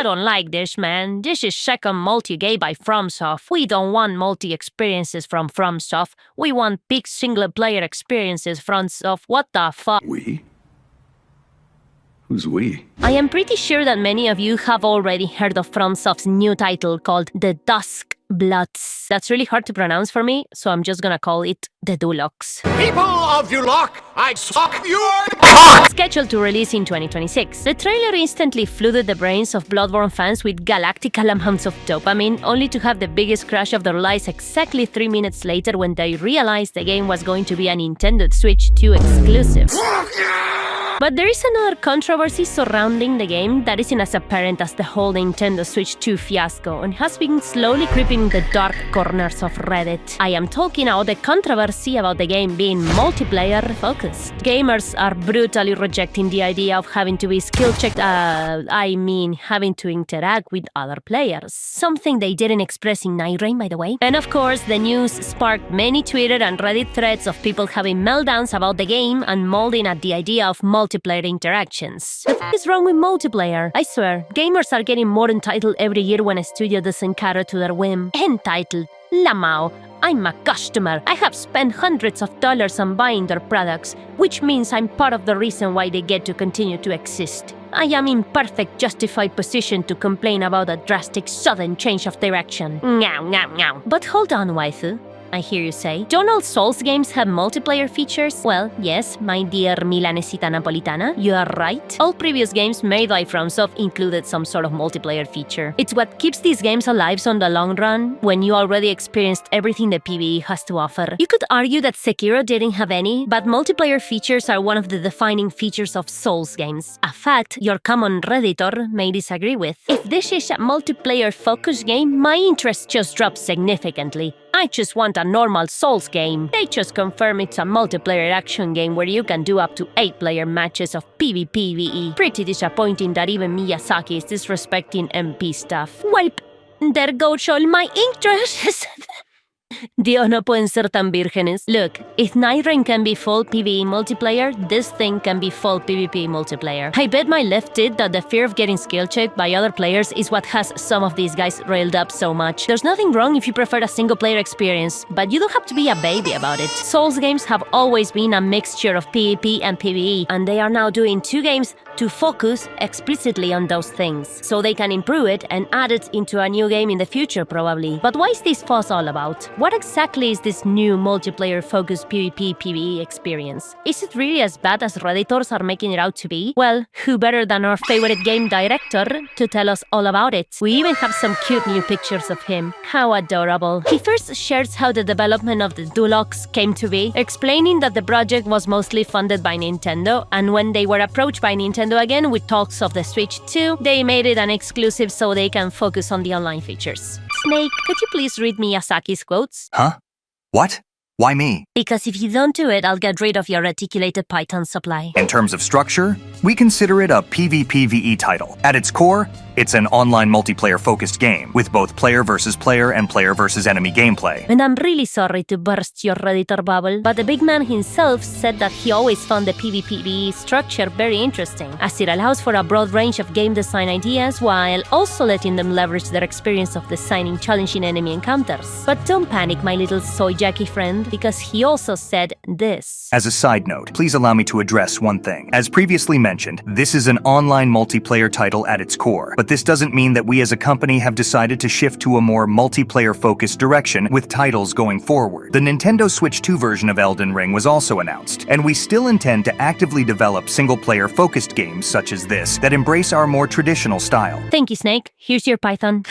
don't like this, man. This is second multi-game by Fromsoft. We don't want multi-experiences from Fromsoft. We want big single-player experiences, Fromsoft. What the fuck? We? Who's we? I am pretty sure that many of you have already heard of Fromsoft's new title called the Duskbloods. That's really hard to pronounce for me, so I'm just gonna call it the Dulocs. People of Duloc, I suck your Scheduled to release in 2026. The trailer instantly flooded the brains of Bloodborne fans with galactical amounts of dopamine, only to have the biggest crash of their lives exactly 3 minutes later when they realized the game was going to be a Nintendo Switch 2 exclusive. But there is another controversy surrounding the game that isn't as apparent as the whole Nintendo Switch 2 fiasco and has been slowly creeping the dark corners of Reddit. I am talking about the controversy about the game being multiplayer-focused. Gamers are brutally rejecting the idea of having to be skill-checked, having to interact with other players. Something they didn't express in Night Rain, by the way. And of course, the news sparked many Twitter and Reddit threads of people having meltdowns about the game and molding at the idea of multiplayer interactions. The fuck is wrong with multiplayer? I swear, gamers are getting more entitled every year when a studio doesn't cater to their whim. Entitled. Lamau. I'm a customer. I have spent hundreds of dollars on buying their products, which means I'm part of the reason why they get to continue to exist. I am in perfect justified position to complain about a drastic sudden change of direction. Meow, meow, meow. But hold on, waifu. I hear you say. Don't all Souls games have multiplayer features? Well, yes, my dear Milanesita Napolitana, you are right. All previous games made by Fromsoft included some sort of multiplayer feature. It's what keeps these games alive on the long run, when you already experienced everything the PvE has to offer. You could argue that Sekiro didn't have any, but multiplayer features are one of the defining features of Souls games. A fact your common Redditor may disagree with. If this is a multiplayer-focused game, my interest just drops significantly. I just want a normal Souls game. They just confirm it's a multiplayer action game where you can do up to 8-player matches of PvPVE. Pretty disappointing that even Miyazaki is disrespecting MP stuff. Well, there goes all my interests. Dios, no pueden ser tan vírgenes. Look, if Night Rain can be full PvE multiplayer, this thing can be full PvP multiplayer. I bet my left tit that the fear of getting skill-checked by other players is what has some of these guys railed up so much. There's nothing wrong if you prefer a single-player experience, but you don't have to be a baby about it. Souls games have always been a mixture of PvP and PvE, and they are now doing 2 games to focus explicitly on those things, so they can improve it and add it into a new game in the future, probably. But why is this fuss all about? What exactly is this new multiplayer-focused PvP-PvE experience? Is it really as bad as Redditors are making it out to be? Well, who better than our favorite game director to tell us all about it? We even have some cute new pictures of him. How adorable. He first shares how the development of the Dulocs came to be, explaining that the project was mostly funded by Nintendo, and when they were approached by Nintendo again with talks of the Switch 2, they made it an exclusive so they can focus on the online features. Snake, could you please read Miyazaki's quotes? Huh? What? Why me? Because if you don't do it, I'll get rid of your reticulated Python supply. In terms of structure, we consider it a PvPVE title. At its core, it's an online multiplayer-focused game, with both player versus player and player versus enemy gameplay. And I'm really sorry to burst your Redditor bubble, but the big man himself said that he always found the PvPVE structure very interesting, as it allows for a broad range of game design ideas while also letting them leverage their experience of designing challenging enemy encounters. But don't panic, my little soy Jackie friend, because he also said this. As a side note, please allow me to address one thing. As previously mentioned, this is an online multiplayer title at its core, but this doesn't mean that we as a company have decided to shift to a more multiplayer-focused direction with titles going forward. The Nintendo Switch 2 version of Elden Ring was also announced, and we still intend to actively develop single-player-focused games such as this that embrace our more traditional style. Thank you, Snake. Here's your Python.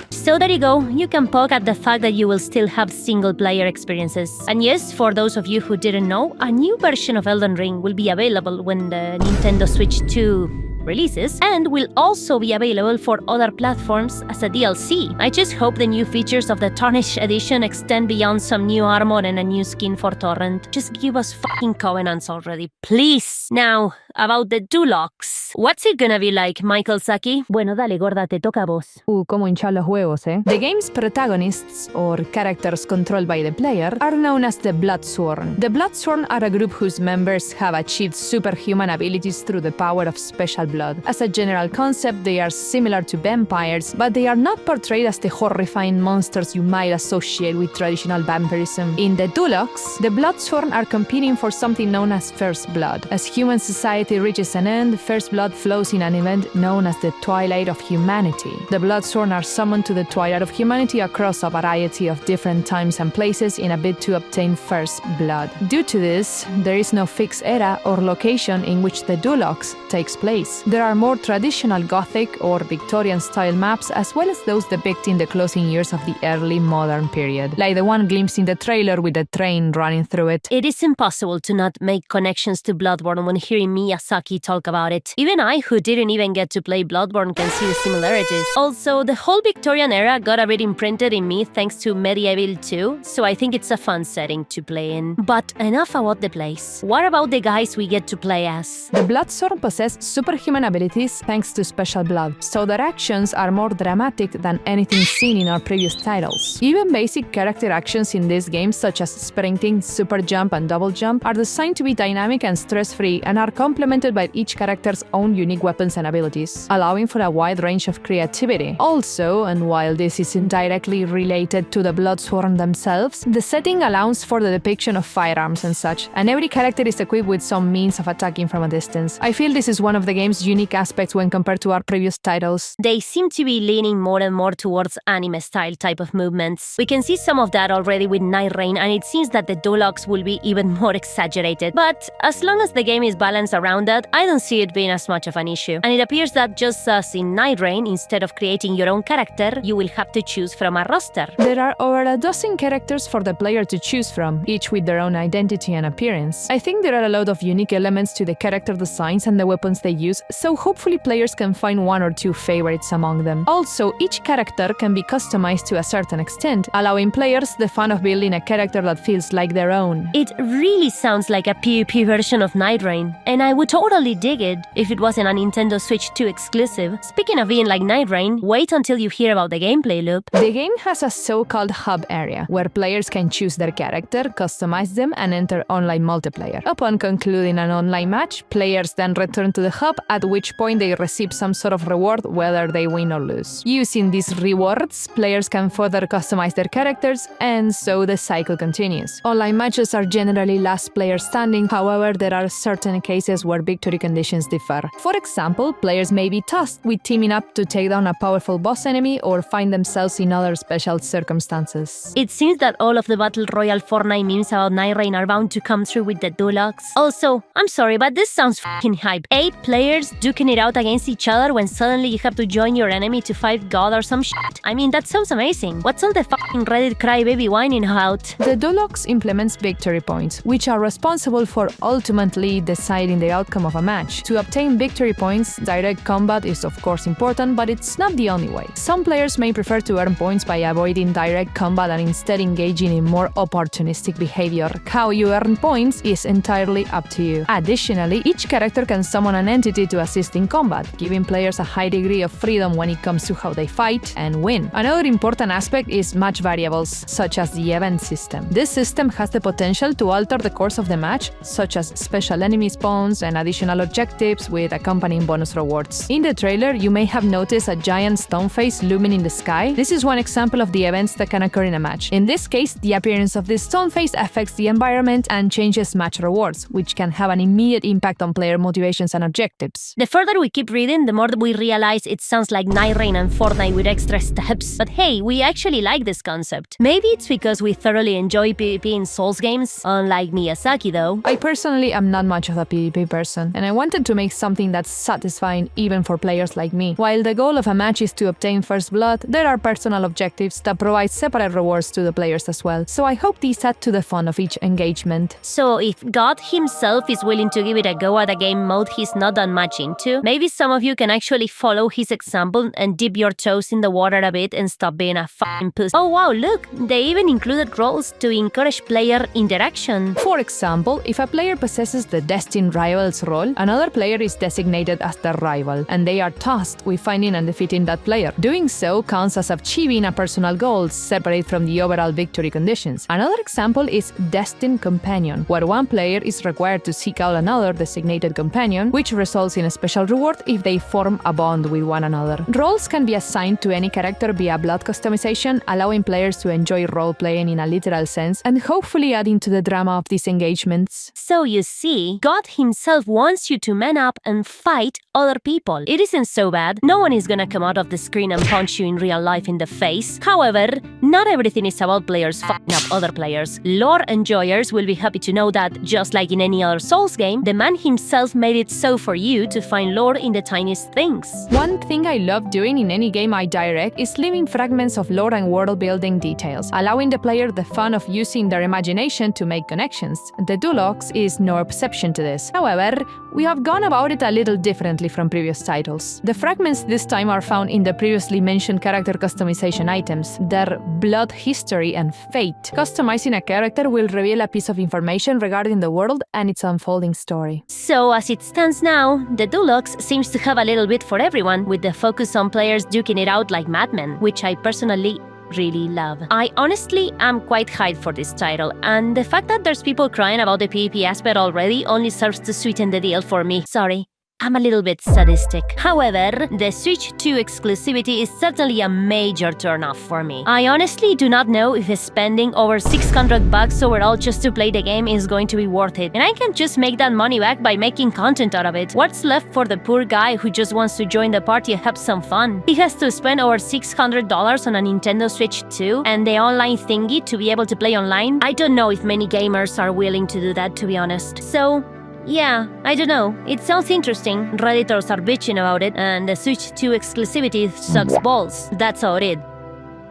So there you go, you can poke at the fact that you will still have single-player experiences. And yes, for those of you who didn't know, a new version of Elden Ring will be available when the Nintendo Switch 2 releases, and will also be available for other platforms as a DLC. I just hope the new features of the Tarnished Edition extend beyond some new armor and a new skin for Torrent. Just give us fucking Covenants already, please! Now, about the Dulocs. What's it gonna be like, Michael Saki? Bueno, dale, gorda, te toca a vos. Como hinchar los huevos, eh? The game's protagonists, or characters controlled by the player, are known as the Bloodsworn. The Bloodsworn are a group whose members have achieved superhuman abilities through the power of special blood blood. As a general concept, they are similar to vampires, but they are not portrayed as the horrifying monsters you might associate with traditional vampirism. In the Deluxe, the Bloodsworn are competing for something known as First Blood. As human society reaches an end, First Blood flows in an event known as the Twilight of Humanity. The Bloodsworn are summoned to the Twilight of Humanity across a variety of different times and places in a bid to obtain First Blood. Due to this, there is no fixed era or location in which the Deluxe takes place. There are more traditional Gothic or Victorian-style maps, as well as those depicting the closing years of the early modern period, like the one glimpsed in the trailer with the train running through it. It is impossible to not make connections to Bloodborne when hearing Miyazaki talk about it. Even I, who didn't even get to play Bloodborne, can see the similarities. Also, the whole Victorian era got a bit imprinted in me thanks to Medieval 2, so I think it's a fun setting to play in. But enough about the place. What about the guys we get to play as? The Bloodsworn possess superhuman abilities thanks to special blood, so their actions are more dramatic than anything seen in our previous titles. Even basic character actions in this game, such as sprinting, super jump, and double jump, are designed to be dynamic and stress-free and are complemented by each character's own unique weapons and abilities, allowing for a wide range of creativity. Also, and while this is indirectly related to the Bloodsworn themselves, the setting allows for the depiction of firearms and such, and every character is equipped with some means of attacking from a distance. I feel this is one of the game's unique aspects when compared to our previous titles. They seem to be leaning more and more towards anime-style type of movements. We can see some of that already with Night Rain, and it seems that the Deluxe will be even more exaggerated. But as long as the game is balanced around that, I don't see it being as much of an issue. And it appears that just as in Night Rain, instead of creating your own character, you will have to choose from a roster. There are over a dozen characters for the player to choose from, each with their own identity and appearance. I think there are a lot of unique elements to the character designs and the weapons they use, so hopefully players can find one or two favorites among them. Also, each character can be customized to a certain extent, allowing players the fun of building a character that feels like their own. It really sounds like a PvP version of Night Rain, and I would totally dig it if it wasn't a Nintendo Switch 2 exclusive. Speaking of being like Night Rain, wait until you hear about the gameplay loop. The game has a so-called hub area, where players can choose their character, customize them, and enter online multiplayer. Upon concluding an online match, players then return to the hub, at which point they receive some sort of reward whether they win or lose. Using these rewards, players can further customize their characters, and so the cycle continues. Online matches are generally last player standing, however, there are certain cases where victory conditions differ. For example, players may be tasked with teaming up to take down a powerful boss enemy or find themselves in other special circumstances. It seems that all of the Battle Royale Fortnite memes about Night Rain are bound to come through with the Deluxe. Also, I'm sorry, but this sounds f***ing hype. 8 players duking it out against each other when suddenly you have to join your enemy to fight God or some shit. I mean, that sounds amazing. What's all the f***ing Reddit crybaby whining about? The Deluxe implements victory points, which are responsible for ultimately deciding the outcome of a match. To obtain victory points, direct combat is of course important, but it's not the only way. Some players may prefer to earn points by avoiding direct combat and instead engaging in more opportunistic behavior. How you earn points is entirely up to you. Additionally, each character can summon an entity to assist in combat, giving players a high degree of freedom when it comes to how they fight and win. Another important aspect is match variables, such as the event system. This system has the potential to alter the course of the match, such as special enemy spawns and additional objectives with accompanying bonus rewards. In the trailer, you may have noticed a giant stone face looming in the sky. This is one example of the events that can occur in a match. In this case, the appearance of this stone face affects the environment and changes match rewards, which can have an immediate impact on player motivations and objectives. The further we keep reading, the more we realize it sounds like Night Rain and Fortnite with extra steps. But hey, we actually like this concept. Maybe it's because we thoroughly enjoy PvP in Souls games, unlike Miyazaki though. I personally am not much of a PvP person, and I wanted to make something that's satisfying even for players like me. While the goal of a match is to obtain First Blood, there are personal objectives that provide separate rewards to the players as well, so I hope these add to the fun of each engagement. So if God himself is willing to give it a go at a game mode he's not that much into, maybe some of you can actually follow his example and dip your toes in the water a bit and stop being a f***ing puss. Oh wow, look, they even included roles to encourage player interaction. For example, if a player possesses the Destined Rivals role, another player is designated as the rival, and they are tasked with finding and defeating that player. Doing so counts as achieving a personal goal separate from the overall victory conditions. Another example is Destined Companion, where one player is required to seek out another designated companion, which results in a special reward if they form a bond with one another. Roles can be assigned to any character via blood customization, allowing players to enjoy role-playing in a literal sense and hopefully adding to the drama of these engagements. So you see, God himself wants you to man up and fight other people. It isn't so bad. No one is gonna come out of the screen and punch you in real life in the face. However, not everything is about players fucking up other players. Lore enjoyers will be happy to know that, just like in any other Souls game, the man himself made it so for you to find lore in the tiniest things. One thing I love doing in any game I direct is leaving fragments of lore and world-building details, allowing the player the fun of using their imagination to make connections. The Duskbloods is no exception to this. However, we have gone about it a little differently from previous titles. The fragments this time are found in the previously mentioned character customization items, their blood history and fate. Customizing a character will reveal a piece of information regarding the world and its unfolding story. So as it stands now, the Duskbloods seems to have a little bit for everyone, with the focus on players duking it out like madmen, which I personally really love. I honestly am quite hyped for this title, and the fact that there's people crying about the PvP aspect already only serves to sweeten the deal for me. Sorry, I'm a little bit sadistic. However, the Switch 2 exclusivity is certainly a major turnoff for me. I honestly do not know if spending over $600 overall just to play the game is going to be worth it, and I can just make that money back by making content out of it. What's left for the poor guy who just wants to join the party and have some fun? He has to spend over $600 on a Nintendo Switch 2 and the online thingy to be able to play online? I don't know if many gamers are willing to do that, to be honest. So, yeah, I don't know. It sounds interesting. Redditors are bitching about it, and the Switch 2 exclusivity sucks balls. That's all it is.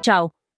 Ciao.